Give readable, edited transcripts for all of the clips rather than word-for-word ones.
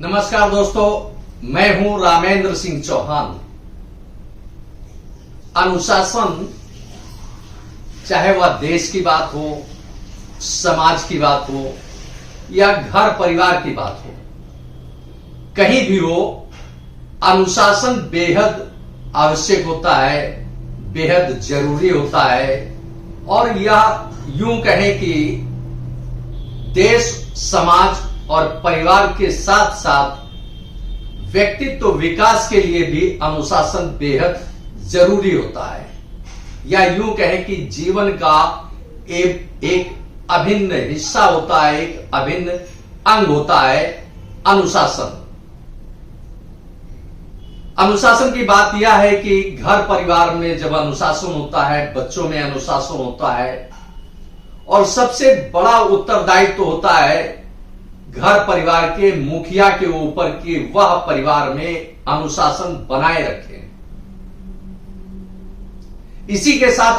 नमस्कार दोस्तों, मैं हूं रामेंद्र सिंह चौहान। अनुशासन, चाहे वह देश की बात हो, समाज की बात हो या घर परिवार की बात हो, कहीं भी हो, अनुशासन बेहद आवश्यक होता है, बेहद जरूरी होता है। और यह यूं कहें कि देश, समाज और परिवार के साथ साथ व्यक्तित्व विकास के लिए भी अनुशासन बेहद जरूरी होता है। या यूं कहें कि जीवन का एक अभिन्न हिस्सा होता है, एक अभिन्न अंग होता है अनुशासन। अनुशासन की बात यह है कि घर परिवार में जब अनुशासन होता है, बच्चों में अनुशासन होता है, और सबसे बड़ा उत्तरदायित्व होता है घर परिवार के मुखिया के ऊपर कि वह परिवार में अनुशासन बनाए रखे। इसी के साथ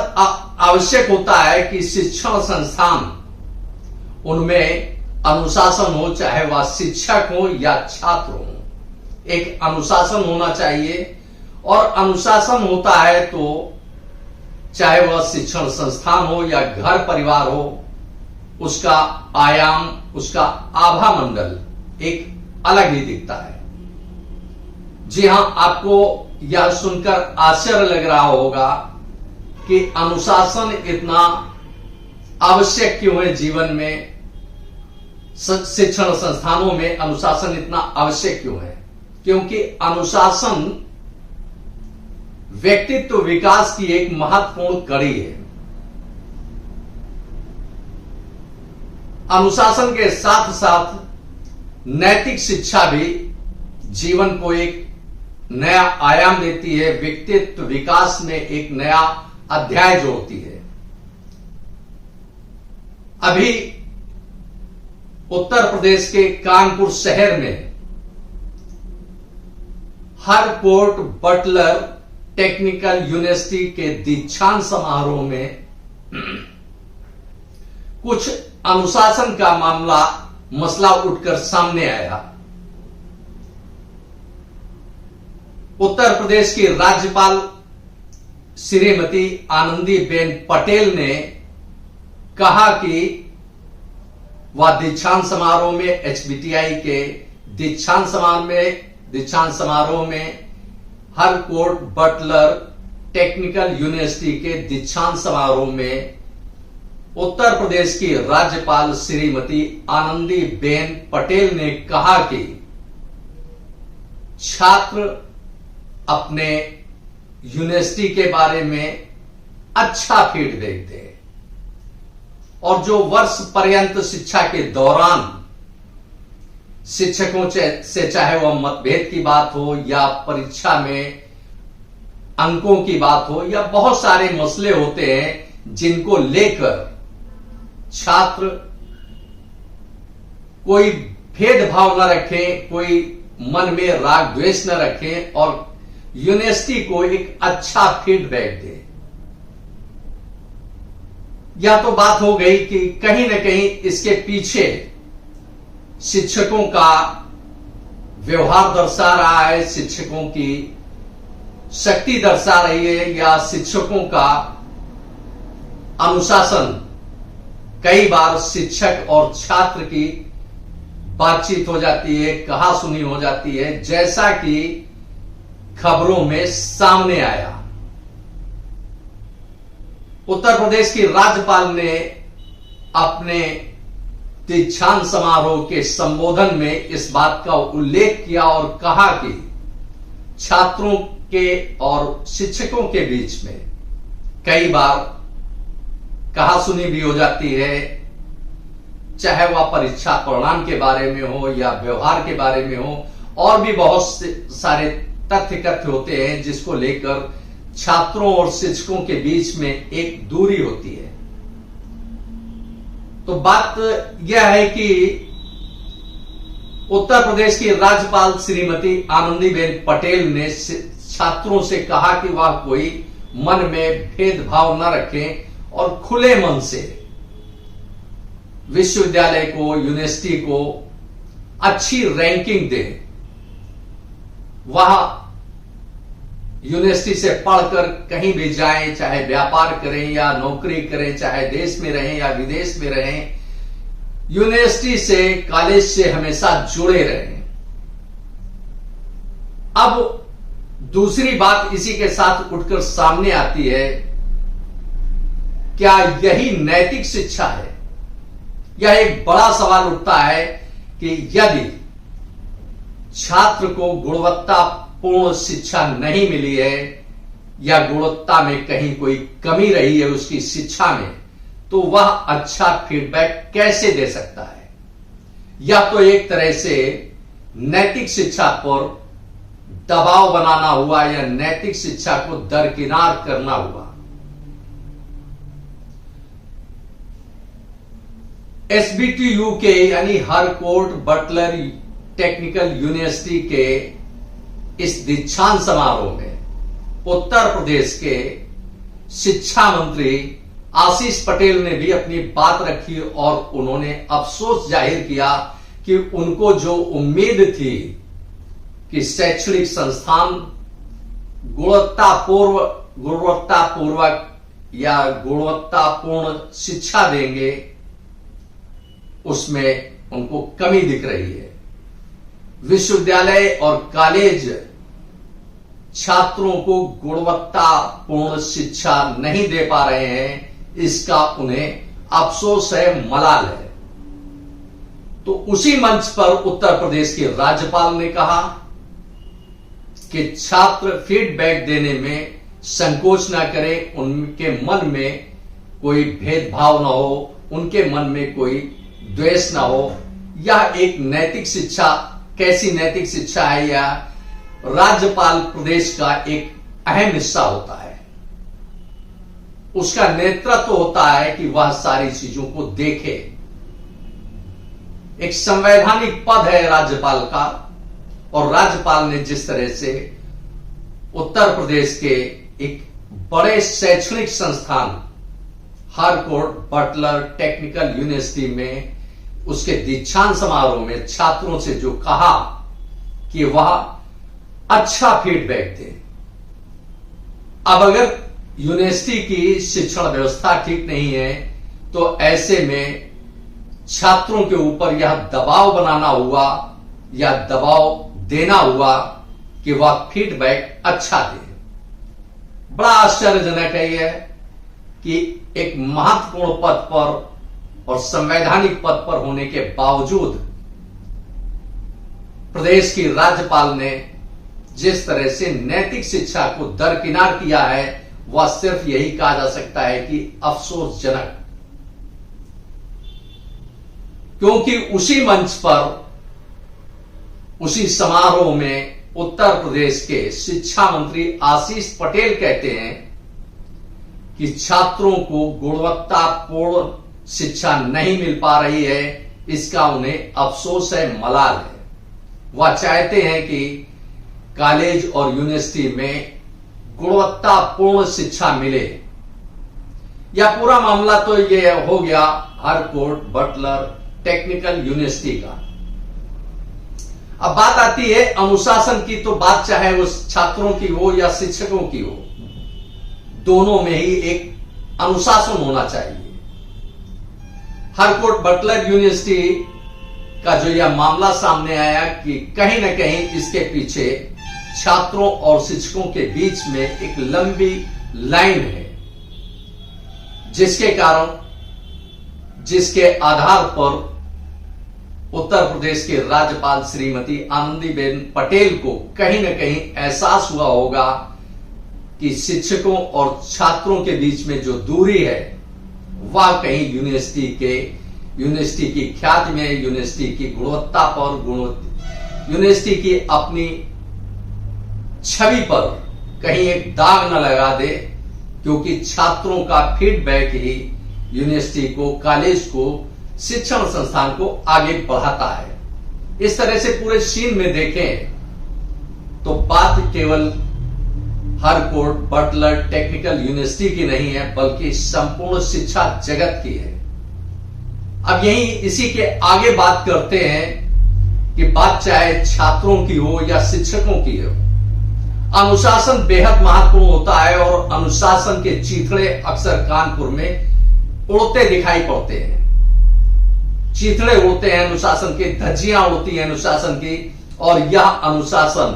आवश्यक होता है कि शिक्षण संस्थान, उनमें अनुशासन हो, चाहे वह शिक्षक हो या छात्र हो, एक अनुशासन होना चाहिए। और अनुशासन होता है तो चाहे वह शिक्षण संस्थान हो या घर परिवार हो, उसका आयाम, उसका आभा मंडल एक अलग ही दिखता है। जी हां, आपको यह सुनकर आश्चर्य लग रहा होगा कि अनुशासन इतना आवश्यक क्यों है जीवन में, शिक्षण संस्थानों में अनुशासन इतना आवश्यक क्यों है? क्योंकि अनुशासन व्यक्तित्व विकास की एक महत्वपूर्ण कड़ी है। अनुशासन के साथ साथ नैतिक शिक्षा भी जीवन को एक नया आयाम देती है, व्यक्तित्व विकास में एक नया अध्याय जोड़ती है। अभी उत्तर प्रदेश के कानपुर शहर में हरकोर्ट बटलर टेक्निकल यूनिवर्सिटी के दीक्षांत समारोह में कुछ अनुशासन का मसला उठकर सामने आया। उत्तर प्रदेश की राज्यपाल श्रीमती आनंदीबेन पटेल ने कहा कि वह दीक्षांत समारोह में, एचबीटीआई के दीक्षांत समारोह में हरकोर्ट बटलर टेक्निकल यूनिवर्सिटी के दीक्षांत समारोह में उत्तर प्रदेश की राज्यपाल श्रीमती आनंदीबेन पटेल ने कहा कि छात्र अपने यूनिवर्सिटी के बारे में अच्छा फीडबैक दें और जो वर्ष पर्यंत शिक्षा के दौरान शिक्षकों से चाहे वह मतभेद की बात हो या परीक्षा में अंकों की बात हो या बहुत सारे मसले होते हैं जिनको लेकर छात्र कोई भेदभाव न रखें, कोई मन में राग द्वेष न रखें और यूनिवर्सिटी को एक अच्छा फीडबैक दें। यह तो बात हो गई कि कहीं ना कहीं इसके पीछे शिक्षकों का व्यवहार दर्शा रहा है, शिक्षकों की शक्ति दर्शा रही है, या शिक्षकों का अनुशासन। कई बार शिक्षक और छात्र की बातचीत हो जाती है, कहा सुनी हो जाती है, जैसा कि खबरों में सामने आया। उत्तर प्रदेश की राज्यपाल ने अपने दीक्षांत समारोह के संबोधन में इस बात का उल्लेख किया और कहा कि छात्रों के और शिक्षकों के बीच में कई बार कहा सुनी भी हो जाती है, चाहे वह परीक्षा परिणाम के बारे में हो या व्यवहार के बारे में हो, और भी बहुत सारे तथ्य होते हैं जिसको लेकर छात्रों और शिक्षकों के बीच में एक दूरी होती है। तो बात यह है कि उत्तर प्रदेश की राज्यपाल श्रीमती आनंदीबेन पटेल ने छात्रों से कहा कि वह कोई मन में भेदभाव न रखें और खुले मन से विश्वविद्यालय को, यूनिवर्सिटी को अच्छी रैंकिंग दें, वह यूनिवर्सिटी से पढ़कर कहीं भी जाएं, चाहे व्यापार करें या नौकरी करें, चाहे देश में रहें या विदेश में रहें, यूनिवर्सिटी से, कॉलेज से हमेशा जुड़े रहें। अब दूसरी बात इसी के साथ उठकर सामने आती है, क्या यही नैतिक शिक्षा है? यह एक बड़ा सवाल उठता है कि यदि छात्र को गुणवत्तापूर्ण शिक्षा नहीं मिली है या गुणवत्ता में कहीं कोई कमी रही है उसकी शिक्षा में, तो वह अच्छा फीडबैक कैसे दे सकता है? या तो एक तरह से नैतिक शिक्षा पर दबाव बनाना हुआ या नैतिक शिक्षा को दरकिनार करना हुआ। एसबीटीयू के यानी हरकोर्ट बटलर टेक्निकल यूनिवर्सिटी के इस दीक्षांत समारोह में उत्तर प्रदेश के शिक्षा मंत्री आशीष पटेल ने भी अपनी बात रखी और उन्होंने अफसोस जाहिर किया कि उनको जो उम्मीद थी कि शैक्षणिक संस्थान गुणवत्तापूर्वक या गुणवत्तापूर्ण शिक्षा देंगे, उसमें उनको कमी दिख रही है। विश्वविद्यालय और कॉलेज छात्रों को गुणवत्तापूर्ण शिक्षा नहीं दे पा रहे हैं, इसका उन्हें अफसोस है, मलाल है। तो उसी मंच पर उत्तर प्रदेश के राज्यपाल ने कहा कि छात्र फीडबैक देने में संकोच ना करें, उनके मन में कोई भेदभाव ना हो, उनके मन में कोई द्वेष ना हो। यह एक नैतिक शिक्षा, कैसी नैतिक शिक्षा है? यह राज्यपाल प्रदेश का एक अहम हिस्सा होता है, उसका नेतृत्व होता है कि वह सारी चीजों को देखे। एक संवैधानिक पद है राज्यपाल का, और राज्यपाल ने जिस तरह से उत्तर प्रदेश के एक बड़े शैक्षणिक संस्थान हरकोर्ट बटलर टेक्निकल यूनिवर्सिटी में उसके दीक्षांत समारोह में छात्रों से जो कहा कि वह अच्छा फीडबैक दे। अब अगर यूनिवर्सिटी की शिक्षण व्यवस्था ठीक नहीं है तो ऐसे में छात्रों के ऊपर यह दबाव बनाना हुआ या दबाव देना हुआ कि वह फीडबैक अच्छा दे। बड़ा आश्चर्यजनक है यह कि एक महत्वपूर्ण पद पर और संवैधानिक पद पर होने के बावजूद प्रदेश की राज्यपाल ने जिस तरह से नैतिक शिक्षा को दरकिनार किया है, वह सिर्फ यही कहा जा सकता है कि अफसोसजनक। क्योंकि उसी मंच पर, उसी समारोह में उत्तर प्रदेश के शिक्षा मंत्री आशीष पटेल कहते हैं कि छात्रों को गुणवत्तापूर्ण शिक्षा नहीं मिल पा रही है, इसका उन्हें अफसोस है, मलाल है। वह चाहते हैं कि कॉलेज और यूनिवर्सिटी में गुणवत्तापूर्ण शिक्षा मिले। यह पूरा मामला तो यह हो गया हरकोर्ट बटलर टेक्निकल यूनिवर्सिटी का। अब बात आती है अनुशासन की, तो बात चाहे वो छात्रों की हो या शिक्षकों की हो, दोनों में ही एक अनुशासन होना चाहिए। हरकोर्ट बटलर यूनिवर्सिटी का जो यह मामला सामने आया कि कहीं ना कहीं इसके पीछे छात्रों और शिक्षकों के बीच में एक लंबी लाइन है, जिसके कारण, जिसके आधार पर उत्तर प्रदेश के राज्यपाल श्रीमती आनंदीबेन पटेल को कहीं ना कहीं एहसास हुआ होगा कि शिक्षकों और छात्रों के बीच में जो दूरी है वह कहीं यूनिवर्सिटी की ख्याति में, यूनिवर्सिटी की गुणवत्ता पर, यूनिवर्सिटी की अपनी छवि पर कहीं एक दाग न लगा दे, क्योंकि छात्रों का फीडबैक ही यूनिवर्सिटी को, कॉलेज को, शिक्षण संस्थान को आगे बढ़ाता है। इस तरह से पूरे सीन में देखें तो बात केवल हरकोर्ट बटलर टेक्निकल यूनिवर्सिटी की नहीं है, बल्कि संपूर्ण शिक्षा जगत की है। अब यही इसी के आगे बात करते हैं कि बात चाहे छात्रों की हो या शिक्षकों की हो, अनुशासन बेहद महत्वपूर्ण होता है और अनुशासन के चीथड़े अक्सर कानपुर में उड़ते दिखाई पड़ते हैं। चीथड़े उड़ते हैं अनुशासन के, धज्जियां उड़ती हैं अनुशासन की, और यह अनुशासन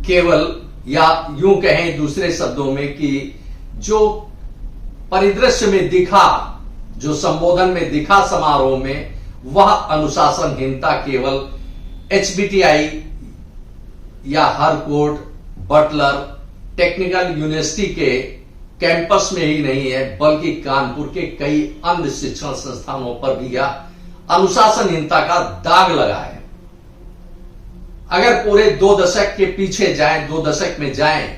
केवल, या यूं कहें दूसरे शब्दों में कि जो परिदृश्य में दिखा, जो संबोधन में दिखा समारोह में, वह अनुशासनहीनता केवल HBTI या हरकोट, बटलर, टेक्निकल यूनिवर्सिटी के कैंपस में ही नहीं है, बल्कि कानपुर के कई अन्य शिक्षण संस्थानों पर भी यह अनुशासनहीनता का दाग लगा है। अगर पूरे 2 दशक के पीछे जाएं, 2 दशक में जाएं,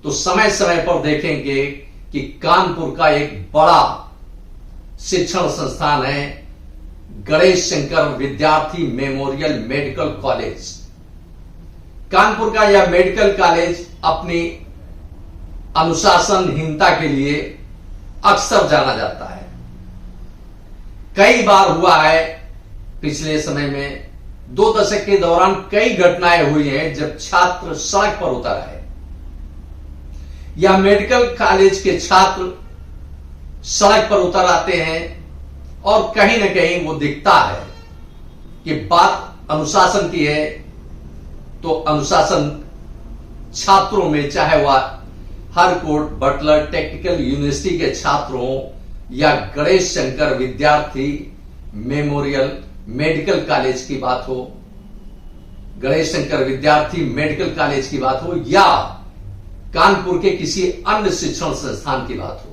तो समय समय पर देखेंगे कि कानपुर का एक बड़ा शिक्षण संस्थान है गणेश शंकर विद्यार्थी मेमोरियल मेडिकल कॉलेज। कानपुर का यह मेडिकल कॉलेज अपनी अनुशासनहीनता के लिए अक्सर जाना जाता है। कई बार हुआ है पिछले समय में, 2 दशक के दौरान कई घटनाएं हुई हैं जब छात्र सड़क पर उतर आए। यह मेडिकल कॉलेज के छात्र सड़क पर उतर आते हैं और कहीं ना कहीं वो दिखता है कि बात अनुशासन की है, तो अनुशासन छात्रों में, चाहे वह हरकोट, बटलर, टेक्निकल यूनिवर्सिटी के छात्र हों या गणेश शंकर विद्यार्थी मेमोरियल मेडिकल कॉलेज की बात हो, गणेश शंकर विद्यार्थी मेडिकल कॉलेज की बात हो, या कानपुर के किसी अन्य शिक्षण संस्थान की बात हो,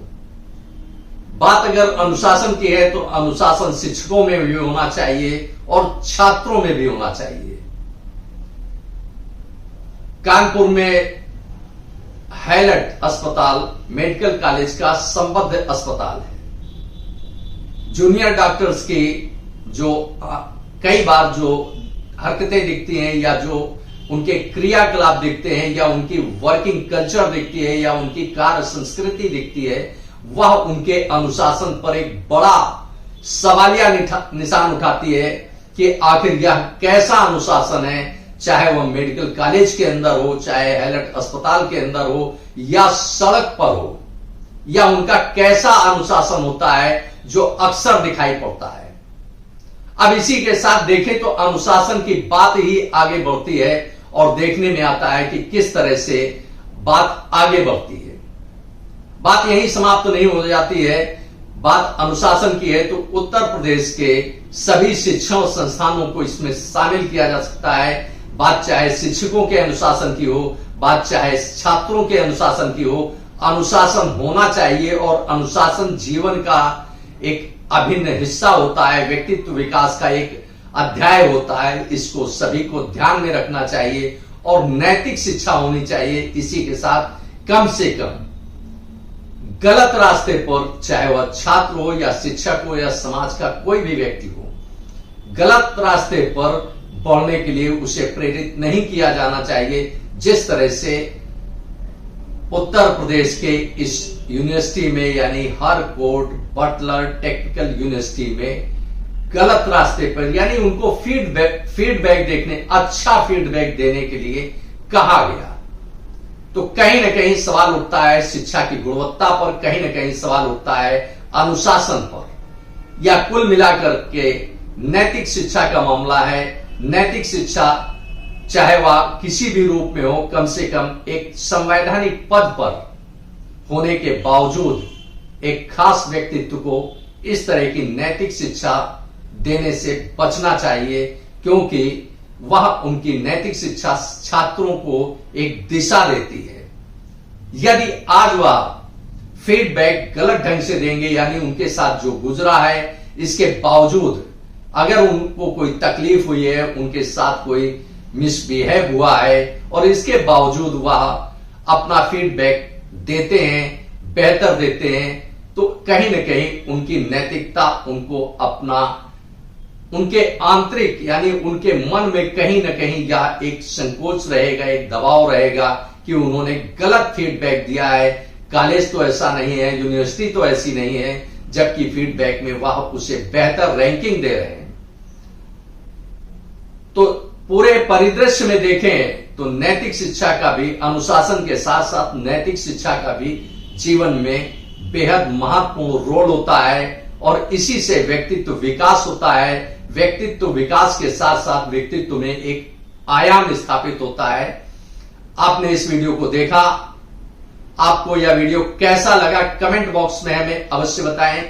बात अगर अनुशासन की है तो अनुशासन शिक्षकों में भी होना चाहिए और छात्रों में भी होना चाहिए। कानपुर में हैलट अस्पताल मेडिकल कॉलेज का संबद्ध अस्पताल है। जूनियर डॉक्टर्स की जो कई बार जो हरकतें दिखती हैं या जो उनके क्रियाकलाप दिखते हैं या उनकी वर्किंग कल्चर दिखती है या उनकी कार्य संस्कृति दिखती है, वह उनके अनुशासन पर एक बड़ा सवालिया निशान उठाती है कि आखिर यह कैसा अनुशासन है, चाहे वह मेडिकल कॉलेज के अंदर हो, चाहे हैलट अस्पताल के अंदर हो या सड़क पर हो, या उनका कैसा अनुशासन होता है जो अक्सर दिखाई पड़ता है। अब इसी के साथ देखें तो अनुशासन की बात ही आगे बढ़ती है और देखने में आता है कि किस तरह से बात आगे बढ़ती है। बात यहीं समाप्त नहीं हो जाती है। बात अनुशासन की है तो उत्तर प्रदेश के सभी शिक्षण संस्थानों को इसमें शामिल किया जा सकता है। बात चाहे शिक्षकों के अनुशासन की हो, बात चाहे छात्रों के अनुशासन की हो, अनुशासन होना चाहिए और अनुशासन जीवन का एक अभिन्न हिस्सा होता है, व्यक्तित्व विकास का एक अध्याय होता है। इसको सभी को ध्यान में रखना चाहिए और नैतिक शिक्षा होनी चाहिए। इसी के साथ कम से कम गलत रास्ते पर, चाहे वह छात्र हो या शिक्षक हो या समाज का कोई भी व्यक्ति हो, गलत रास्ते पर बढ़ने के लिए उसे प्रेरित नहीं किया जाना चाहिए। जिस तरह से उत्तर प्रदेश के इस यूनिवर्सिटी में यानी हरकोट, बटलर टेक्निकल यूनिवर्सिटी में गलत रास्ते पर, यानी उनको फीडबैक देखने, अच्छा फीडबैक देने के लिए कहा गया, तो कहीं ना कहीं सवाल उठता है शिक्षा की गुणवत्ता पर, कहीं ना कहीं सवाल उठता है अनुशासन पर, या कुल मिलाकर के नैतिक शिक्षा का मामला है। नैतिक शिक्षा चाहे वह किसी भी रूप में हो, कम से कम एक संवैधानिक पद पर होने के बावजूद एक खास व्यक्तित्व को इस तरह की नैतिक शिक्षा देने से बचना चाहिए, क्योंकि वह उनकी नैतिक शिक्षा छात्रों को एक दिशा देती है। यदि आज वह फीडबैक गलत ढंग से देंगे, यानी उनके साथ जो गुजरा है इसके बावजूद अगर उनको कोई तकलीफ हुई है, उनके साथ कोई मिसबिहेव हुआ है और इसके बावजूद वह अपना फीडबैक देते हैं, बेहतर देते हैं, तो कहीं ना कहीं उनकी नैतिकता उनको अपना, उनके आंतरिक यानी उनके मन में कहीं ना कहीं यह एक संकोच रहेगा, एक दबाव रहेगा कि उन्होंने गलत फीडबैक दिया है। कॉलेज तो ऐसा नहीं है, यूनिवर्सिटी तो ऐसी नहीं है, जबकि फीडबैक में वह उसे बेहतर रैंकिंग दे रहे हैं। तो पूरे परिदृश्य में देखें तो नैतिक शिक्षा का भी, अनुशासन के साथ साथ नैतिक शिक्षा का भी जीवन में बेहद महत्वपूर्ण रोल होता है और इसी से व्यक्तित्व विकास होता है। व्यक्तित्व विकास के साथ साथ व्यक्तित्व में एक आयाम स्थापित होता है। आपने इस वीडियो को देखा, आपको यह वीडियो कैसा लगा कमेंट बॉक्स में हमें अवश्य बताएं।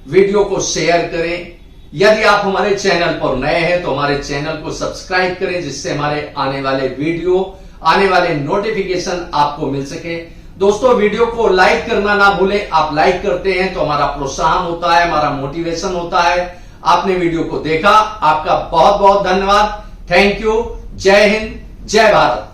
वीडियो को शेयर करें। यदि आप हमारे चैनल पर नए हैं तो हमारे चैनल को सब्सक्राइब करें, जिससे हमारे आने वाले वीडियो, आने वाले नोटिफिकेशन आपको मिल सके। दोस्तों, वीडियो को लाइक करना ना भूलें। आप लाइक करते हैं तो हमारा प्रोत्साहन होता है, हमारा मोटिवेशन होता है। आपने वीडियो को देखा, आपका बहुत बहुत धन्यवाद। Thank you. जय हिंद, जय भारत।